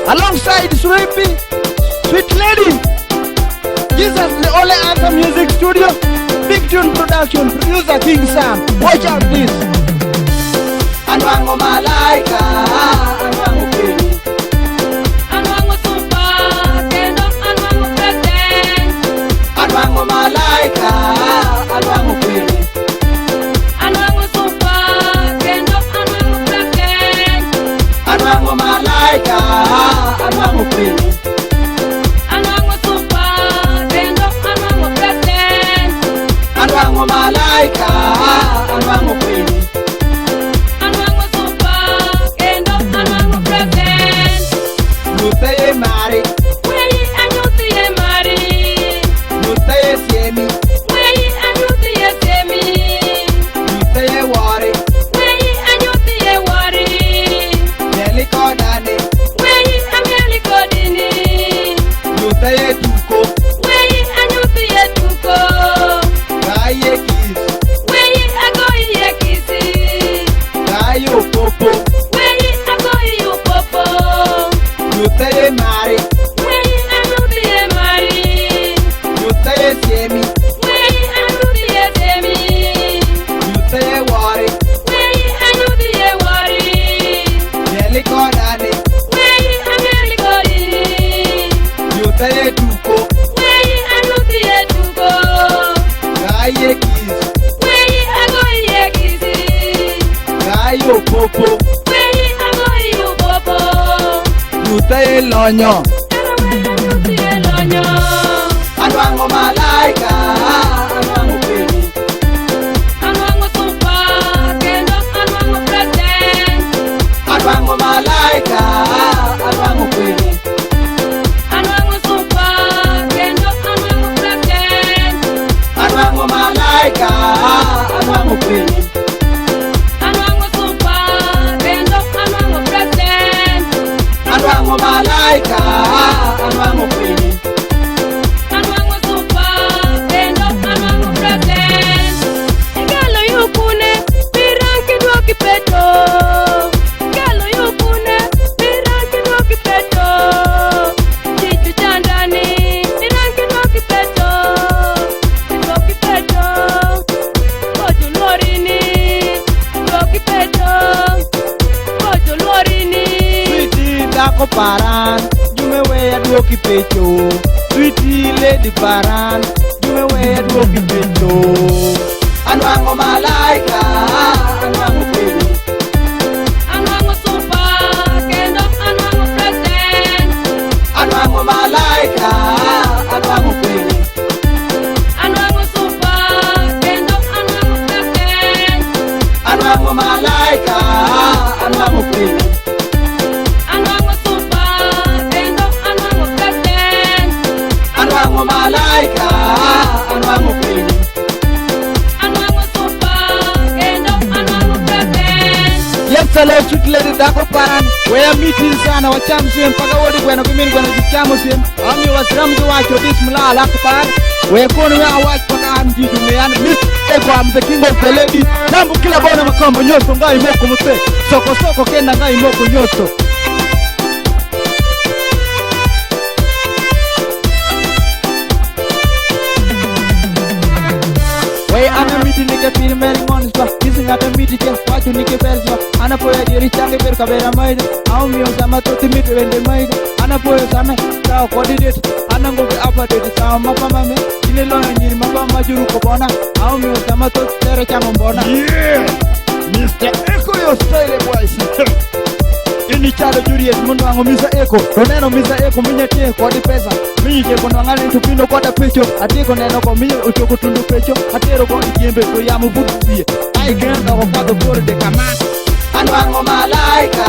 alongside Sweepy, Sweet Lady. Jesus the only Anthem Music Studio, Big Tune Production, producer King Sam. Watch out this. Anwango malaika, anwango kweli, anwango super, kendo anwango president. anwango malaika, anwango kweli, Anwango super, kendo anwango president. anwango malaika, anwango kweli, Anwango super, kendo anwango president. anwango malaika, anwango kweli. Anwango super, kendo anwango president. Nutaye mari, Weyi anyuthi ye mari. nutaye siemi, Weyi anyuthi ye semi. nutaye wari, Weyi anyuthi ye wari. neli kodane, Weyi amieli kodini. nutaye tuko, Weyi anyuthi ye tuko. kaye kis, Weyi agoyi ye kisi. kayo popo, Weyi agoyi upopo. nutaye mari, Weyi anyuthi ye mari. nutaye siemi, Weyi anyuthi ye semi. nutaye wari, Weyi anyuthi ye wari. neli kodane, Weyi amieli kodini. nutaye tuko, Weyi anyuthi ye tuko. kaye kis, Weyi agoyi ye kisi. kayo popo, Weyi agoyi upopo. nutaye lonyo, Weyi anyuthi ye lonyo. anwango malaika, anwango kweli, Anwango super, kendo anwango president. anwango malaika, anwango kweli, Anwango super, kendo anwango president. anwango malaika, anwango kweli, Anwango super, kendo anwango president. anwango malaika, anwango kweli. Anwango super, kendo anwango president. Igalo yukune, piranki duoki peto. Igalo yukune, piranki duoki peto. Chichu chandani, piranki duoki peto. Duoki peto. Kocho luorini, duoki peto. Kocho luorini. Sweetie Dako Paran, Jume Weya Duoki Pecho. Sweetie Lady Paran, Jume Weya Duoki Pecho. Anwango malaika, anwango kweli, Anwango super, kendo anwango president. anwango malaika, anwango kweli, Anwango super, kendo anwango president. anwango malaika, anwango kweli, Anwango super, kendo anwango president. anwango malaika, anwango kweli. Anwango super, kendo anwango president. Yepsale Sweet Lady Dako Paran, Weya meeting sana wacham siem paka wodi gweno kimini gweno jichamo siem. Ami wasram ju wacho bismillah al-akbar. Weya kono ya wach paka am jiju meyan mit. Eko am the king of the lady. Nambu kila bona makombo nyoso ngai moko mute. Soko soko kenda ngai moko nyoso. Way ana miti nike pin meri monis ba kisi ngata miti ke wacho nike bells ba ana poya diri change ber kabera maid au mio sama to timit wende maid ana poya sama ta coordinate ana ngoge apa de sama mapa mame ile lo nyiri mapa majuru ko bona au mio sama to tere chamo bona. Yeah, Mr. Echo your style boys. Ini chalo Juliet mundo wangu Mr. Echo. Toneno Mr. Echo minyatie kwa di pesa. Minye kono ngale tupindo kwa da pecho. Atiko neno kwa minye uchoko tundu pecho. Atero kwa ikiembe kwa yamu budu biye. Ai genda kwa kwa the gore de kama. Anwango malaika,